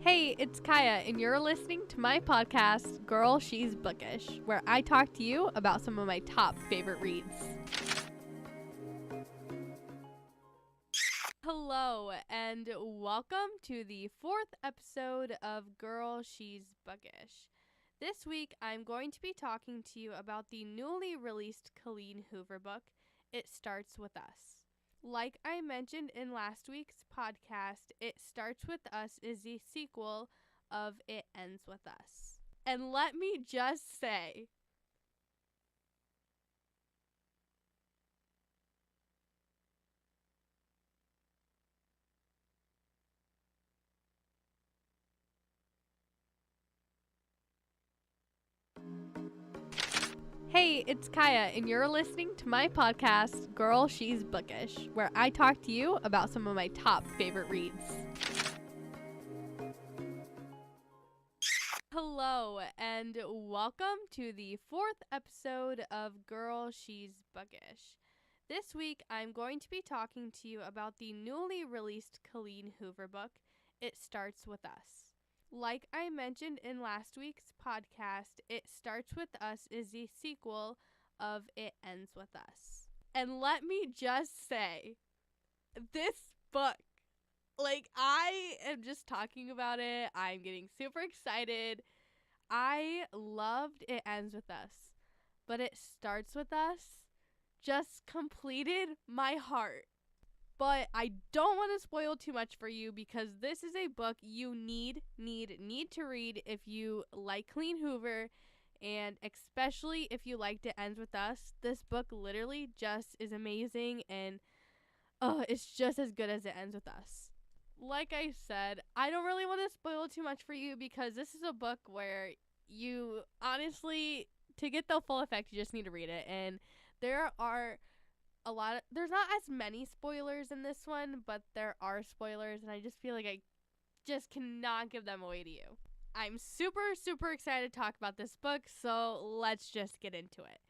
Hey, it's Kaya, and you're listening to my podcast, Girl, She's Bookish, where I talk to you about some of my top favorite reads. Hello, and welcome to the fourth episode of Girl, She's Bookish. This week, I'm going to be talking to you about the newly released Colleen Hoover book, It Starts With Us. Like I mentioned in last week's podcast, It Starts With Us is the sequel of It Ends With Us. And let me just say, hey, it's Kaya, and you're listening to my podcast, Girl, She's Bookish, where I talk to you about some of my top favorite reads. Hello, and welcome to the fourth episode of Girl, She's Bookish. This week, I'm going to be talking to you about the newly released Colleen Hoover book, It Starts With Us. Like I mentioned in last week's podcast, It Starts With Us is the sequel of It Ends With Us. And let me just say, this book, I am just talking about it. I'm getting super excited. I loved It Ends With Us, but It Starts With Us just completed my heart. But I don't want to spoil too much for you because this is a book you need to read if you like Colleen Hoover, and especially if you liked It Ends With Us. This book literally just is amazing, and it's just as good as It Ends With Us. Like I said, I don't really want to spoil too much for you because this is a book where you honestly, to get the full effect, you just need to read it. And there's not as many spoilers in this one, but there are spoilers, and I just feel like I just cannot give them away to you. I'm super excited to talk about this book, so let's just get into it.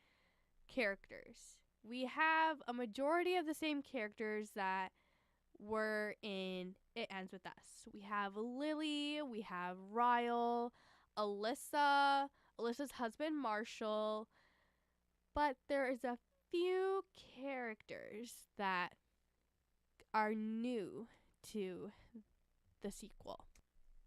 Characters. We have a majority of the same characters that were in It Ends With Us. We have Lily, we have Ryle, Alyssa's husband Marshall, but there is a few characters that are new to the sequel.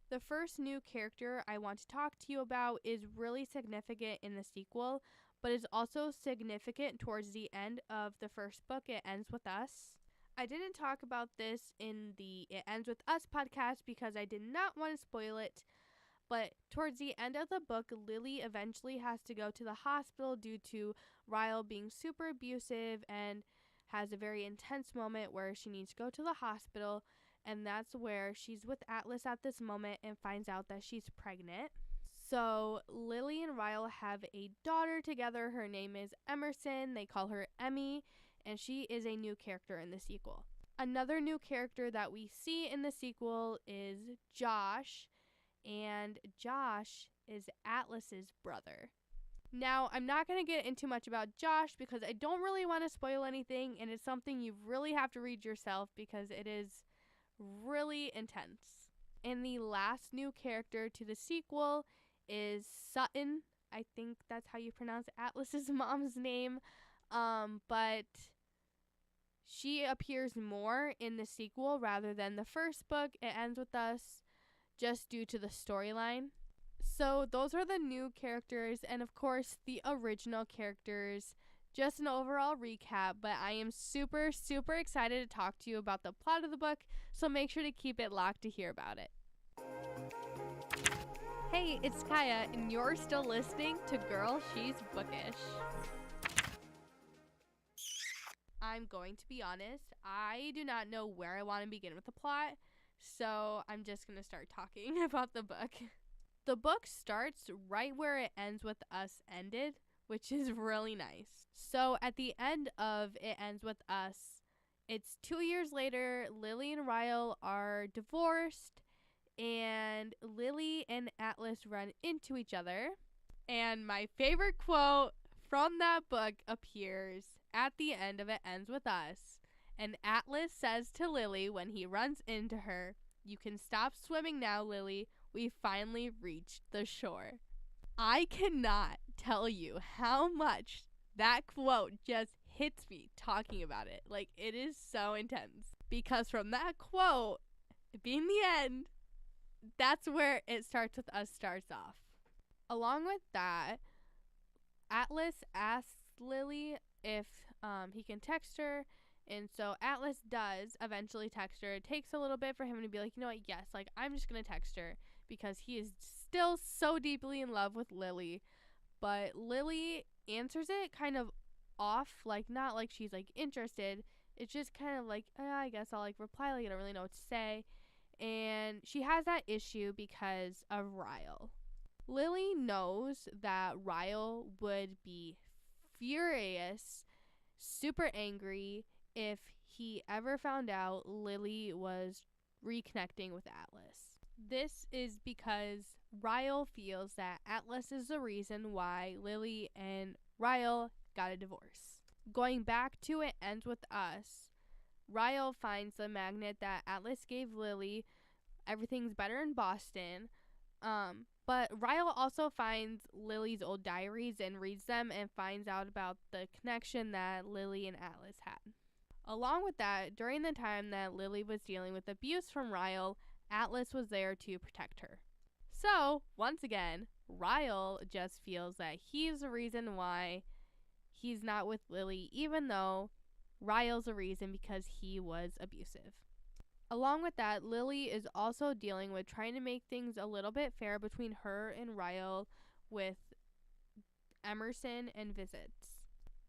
The first new character I want to talk to you about is really significant in the sequel, but is also significant towards the end of the first book, It Ends With Us. I didn't talk about this in the It Ends With Us podcast because I did not want to spoil it, but towards the end of the book, Lily eventually has to go to the hospital due to Ryle being super abusive, and has a very intense moment where she needs to go to the hospital, and that's where she's with Atlas at this moment and finds out that she's pregnant. So Lily and Ryle have a daughter together. Her name is Emerson. They call her Emmy, and she is a new character in the sequel. Another new character that we see in the sequel is Josh, and Josh is Atlas's brother. Now, I'm not going to get into much about Josh because I don't really want to spoil anything, and it's something you really have to read yourself because it is really intense. And the last new character to the sequel is Sutton. I think that's how you pronounce Atlas's mom's name. But she appears more in the sequel rather than the first book, It Ends With Us, just due to the storyline. So those are the new characters, and of course the original characters. Just an overall recap, but I am super excited to talk to you about the plot of the book, so make sure to keep it locked to hear about it. Hey, it's Kaya, and you're still listening to Girl, She's Bookish. I'm going to be honest, I do not know where I want to begin with the plot, so I'm just going to start talking about the book. The book starts right where It Ends With Us ended, which is really nice. So at the end of It Ends With Us, it's 2 years later. Lily and Ryle are divorced, and Lily and Atlas run into each other. And my favorite quote from that book appears at the end of It Ends With Us. And Atlas says to Lily when he runs into her, "You can stop swimming now, Lily. we finally reached the shore. I cannot tell you how much that quote just hits me talking about it. Like, it is so intense. Because from that quote being the end, that's where it starts with us starts off. Along with that, Atlas asks Lily if he can text her. And so Atlas does eventually text her. It takes a little bit for him to be like, you know what, yes, like, I'm just going to text her because he is still so deeply in love with Lily. But Lily answers it kind of off, like, not like she's, like, interested. It's just kind of like, I guess I'll, like, reply, like, I don't really know what to say. And she has that issue because of Ryle. Lily knows that Ryle would be furious, super angry, if he ever found out Lily was reconnecting with Atlas. This is because Ryle feels that Atlas is the reason why Lily and Ryle got a divorce. Going back to It Ends With Us, Ryle finds the magnet that Atlas gave Lily. Everything's better in Boston. But Ryle also finds Lily's old diaries and reads them and finds out about the connection that Lily and Atlas had. Along with that, during the time that Lily was dealing with abuse from Ryle, Atlas was there to protect her. So, once again, Ryle just feels that he's the reason why he's not with Lily, even though Ryle's the reason because he was abusive. Along with that, Lily is also dealing with trying to make things a little bit fair between her and Ryle with Emerson and visits.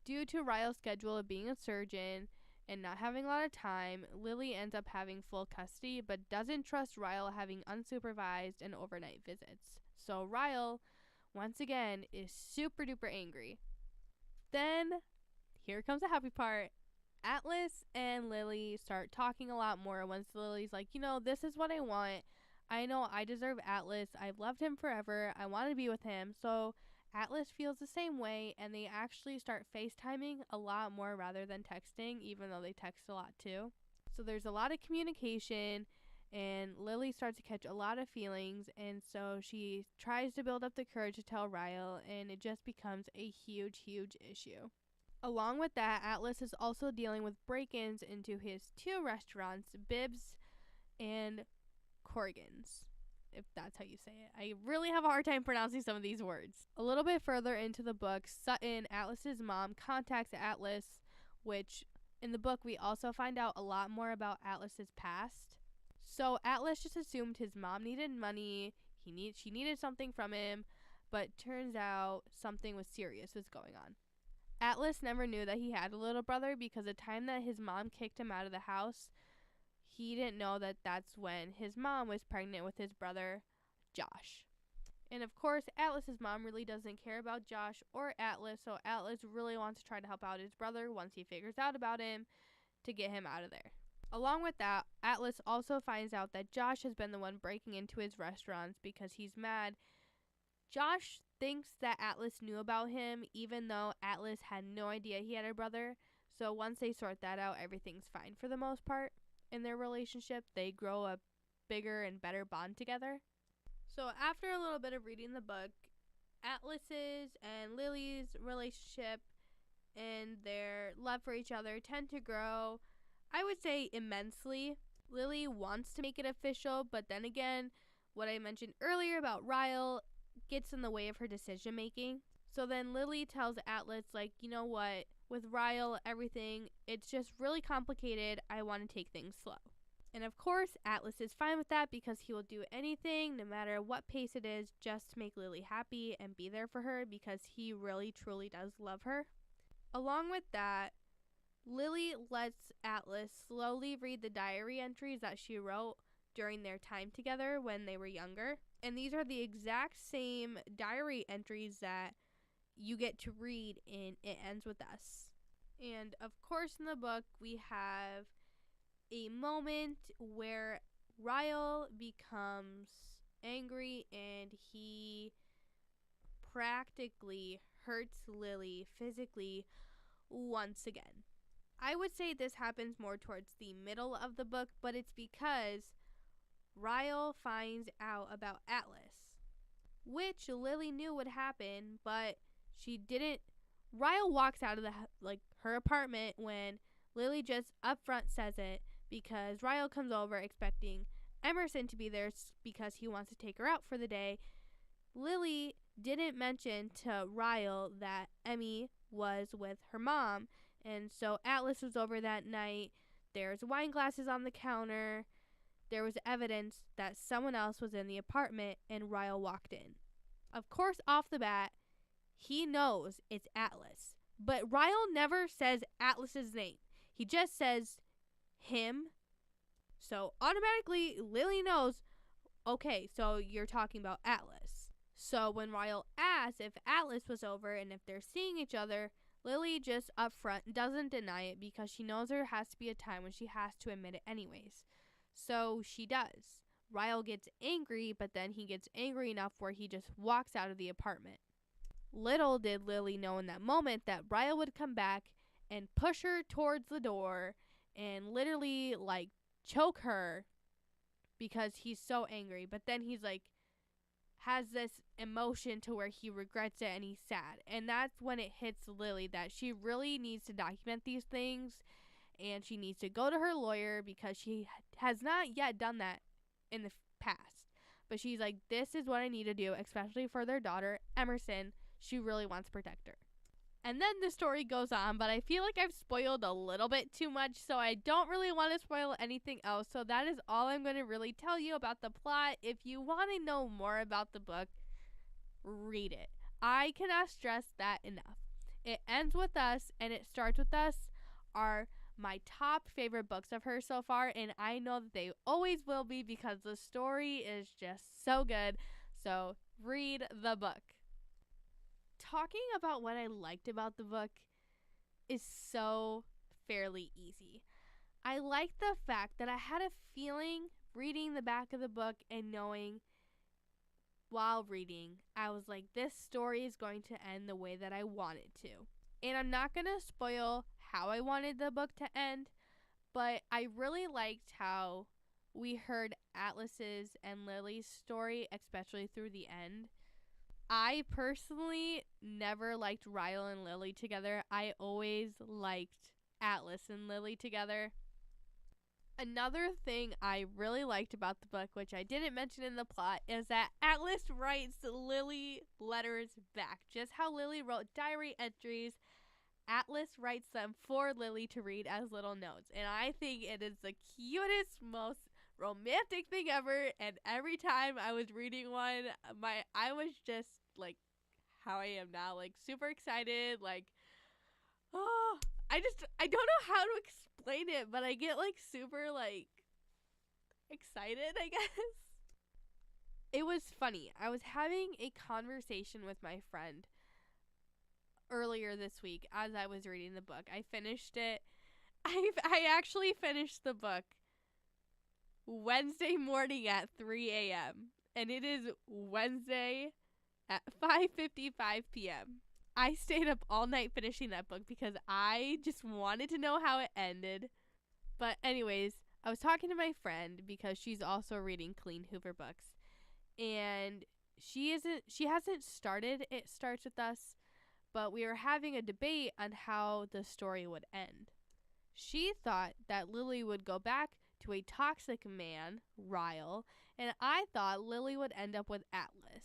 Due to Ryle's schedule of being a surgeon and not having a lot of time, Lily ends up having full custody but doesn't trust Ryle having unsupervised and overnight visits. So Ryle, once again, is super duper angry. Then, here comes the happy part. Atlas and Lily start talking a lot more once Lily's like, you know, this is what I want. I know I deserve Atlas. I've loved him forever. I want to be with him. So Atlas feels the same way, and they actually start FaceTiming a lot more rather than texting, even though they text a lot too. So there's a lot of communication, and Lily starts to catch a lot of feelings, and so she tries to build up the courage to tell Ryle, and it just becomes a huge, huge issue. Along with that, Atlas is also dealing with break-ins into his two restaurants, Bibbs and Corrigan's, if that's how you say it. I really have a hard time pronouncing some of these words. A little bit further into the book, Sutton, Atlas's mom, contacts Atlas, which in the book we also find out a lot more about Atlas's past. So Atlas just assumed his mom needed money, she needed something from him, but turns out something was serious was going on. Atlas never knew that he had a little brother because the time that his mom kicked him out of the house, he didn't know that that's when his mom was pregnant with his brother, Josh. And of course, Atlas's mom really doesn't care about Josh or Atlas, so Atlas really wants to try to help out his brother once he figures out about him to get him out of there. Along with that, Atlas also finds out that Josh has been the one breaking into his restaurants because he's mad. Josh thinks that Atlas knew about him, even though Atlas had no idea he had a brother. So once they sort that out, everything's fine for the most part in their relationship. They grow a bigger and better bond together. So after a little bit of reading the book, Atlas's and Lily's relationship and their love for each other tend to grow, I would say, immensely. Lily wants to make it official, but then again, what I mentioned earlier about Ryle gets in the way of her decision making. So then Lily tells Atlas, like, you know what, with Ryle, everything, it's just really complicated. I want to take things slow. And of course, Atlas is fine with that because he will do anything, no matter what pace it is, just to make Lily happy and be there for her because he really, truly does love her. Along with that, Lily lets Atlas slowly read the diary entries that she wrote during their time together when they were younger. And these are the exact same diary entries that you get to read in It Ends With Us. And of course, in the book, we have a moment where Ryle becomes angry and he practically hurts Lily physically once again. I would say this happens more towards the middle of the book, but it's because Ryle finds out about Atlas, which Lily knew would happen, but she didn't. Ryle walks out of her apartment when Lily just upfront says it, because Ryle comes over expecting Emerson to be there because he wants to take her out for the day. Lily didn't mention to Ryle that Emmy was with her mom, and so Atlas was over that night. There's wine glasses on the counter. There was evidence that someone else was in the apartment, and Ryle walked in. Of course, off the bat, he knows it's Atlas. But Ryle never says Atlas's name. He just says him. So automatically, Lily knows, okay, so you're talking about Atlas. So when Ryle asks if Atlas was over and if they're seeing each other, Lily just upfront doesn't deny it because she knows there has to be a time when she has to admit it anyways. So she does. Ryle gets angry, but then he gets angry enough where he just walks out of the apartment. Little did Lily know in that moment that Ryle would come back and push her towards the door and literally choke her because he's so angry. But then he's has this emotion to where he regrets it and he's sad. And that's when it hits Lily that she really needs to document these things, and she needs to go to her lawyer because she has not yet done that in the past. But she's like, this is what I need to do, especially for their daughter, Emerson. She really wants to protect her. And then the story goes on, but I feel like I've spoiled a little bit too much, so I don't really want to spoil anything else. So that is all I'm going to really tell you about the plot. If you want to know more about the book, read it. I cannot stress that enough. It ends with us and it starts with us are my top favorite books of hers so far, and I know that they always will be because the story is just so good. So read the book. Talking about what I liked about the book is so fairly easy. I liked the fact that I had a feeling reading the back of the book and knowing while reading, I was like, this story is going to end the way that I want it to. And I'm not going to spoil how I wanted the book to end, but I really liked how we heard Atlas's and Lily's story, especially through the end. I personally never liked Ryle and Lily together. I always liked Atlas and Lily together. Another thing I really liked about the book, which I didn't mention in the plot, is that Atlas writes Lily letters back. Just how Lily wrote diary entries, Atlas writes them for Lily to read as little notes. And I think it is the cutest, most romantic thing ever. And every time I was reading one, I was just like how I am now, super excited, oh, I don't know how to explain it, but I get super excited, I guess. It was funny. I was having a conversation with my friend earlier this week as I was reading the book. I finished it. I actually finished the book Wednesday morning at 3 a.m. and it is Wednesday at 5:55 p.m. I stayed up all night finishing that book because I just wanted to know how it ended. But anyways, I was talking to my friend because she's also reading Colleen Hoover books. And she hasn't started It Starts With Us, but we were having a debate on how the story would end. She thought that Lily would go back to a toxic man, Ryle, and I thought Lily would end up with Atlas.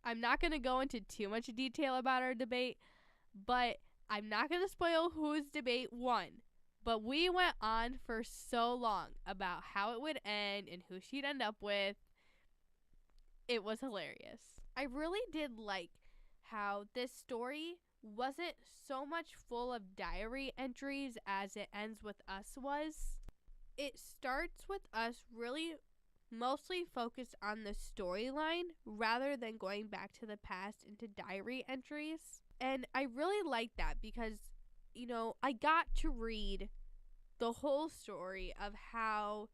I'm not going to go into too much detail about our debate, but I'm not going to spoil whose debate won. But we went on for so long about how it would end and who she'd end up with. It was hilarious. I really did like how this story wasn't so much full of diary entries as It Ends With Us was. It starts with us really mostly focused on the storyline rather than going back to the past into diary entries. And I really like that because, I got to read the whole story of how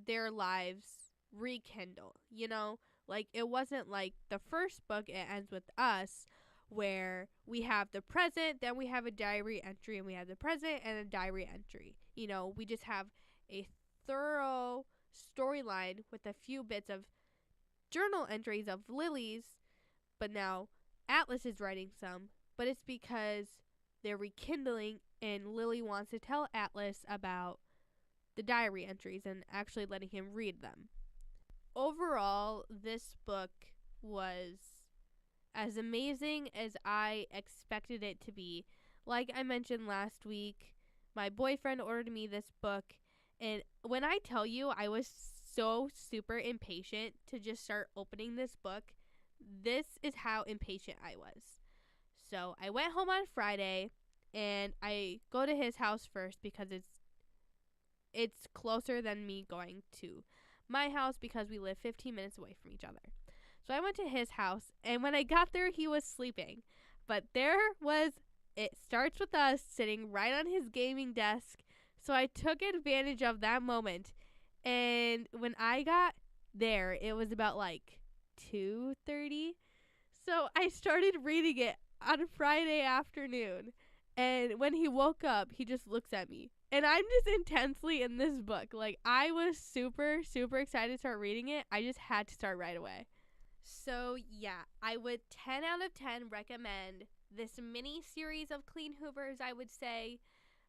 their lives rekindle, it wasn't like the first book, It Ends With Us, where we have the present, then we have a diary entry, and we have the present and a diary entry. We just have a thorough storyline with a few bits of journal entries of Lily's, but now Atlas is writing some, but it's because they're rekindling and Lily wants to tell Atlas about the diary entries and actually letting him read them. Overall, this book was as amazing as I expected it to be. Like I mentioned last week, my boyfriend ordered me this book, and when I tell you I was so super impatient to just start opening this book, this is how impatient I was. So I went home on Friday, and I go to his house first because it's closer than me going to my house because we live 15 minutes away from each other. So I went to his house, and when I got there, he was sleeping. But It Starts With Us sitting right on his gaming desk. So I took advantage of that moment. And when I got there, it was about like 2:30. So I started reading it on Friday afternoon. And when he woke up, he just looks at me. And I'm just intensely in this book. Like, I was super, super excited to start reading it. I just had to start right away. So, yeah, I would 10 out of 10 recommend this mini series of Colleen Hoover's, I would say,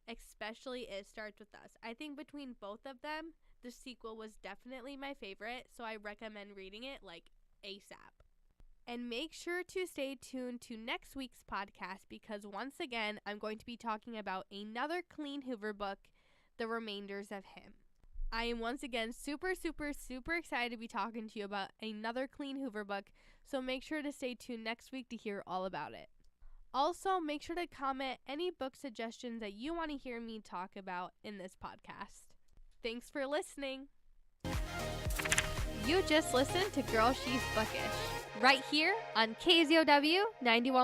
especially It Starts With Us. I think between both of them, the sequel was definitely my favorite, so I recommend reading it, like, ASAP. And make sure to stay tuned to next week's podcast because once again, I'm going to be talking about another Colleen Hoover book, The Remainders of Him. I am once again super, super, super excited to be talking to you about another Colleen Hoover book, so make sure to stay tuned next week to hear all about it. Also, make sure to comment any book suggestions that you want to hear me talk about in this podcast. Thanks for listening. You just listened to Girl She's Bookish, right here on KZOW 91.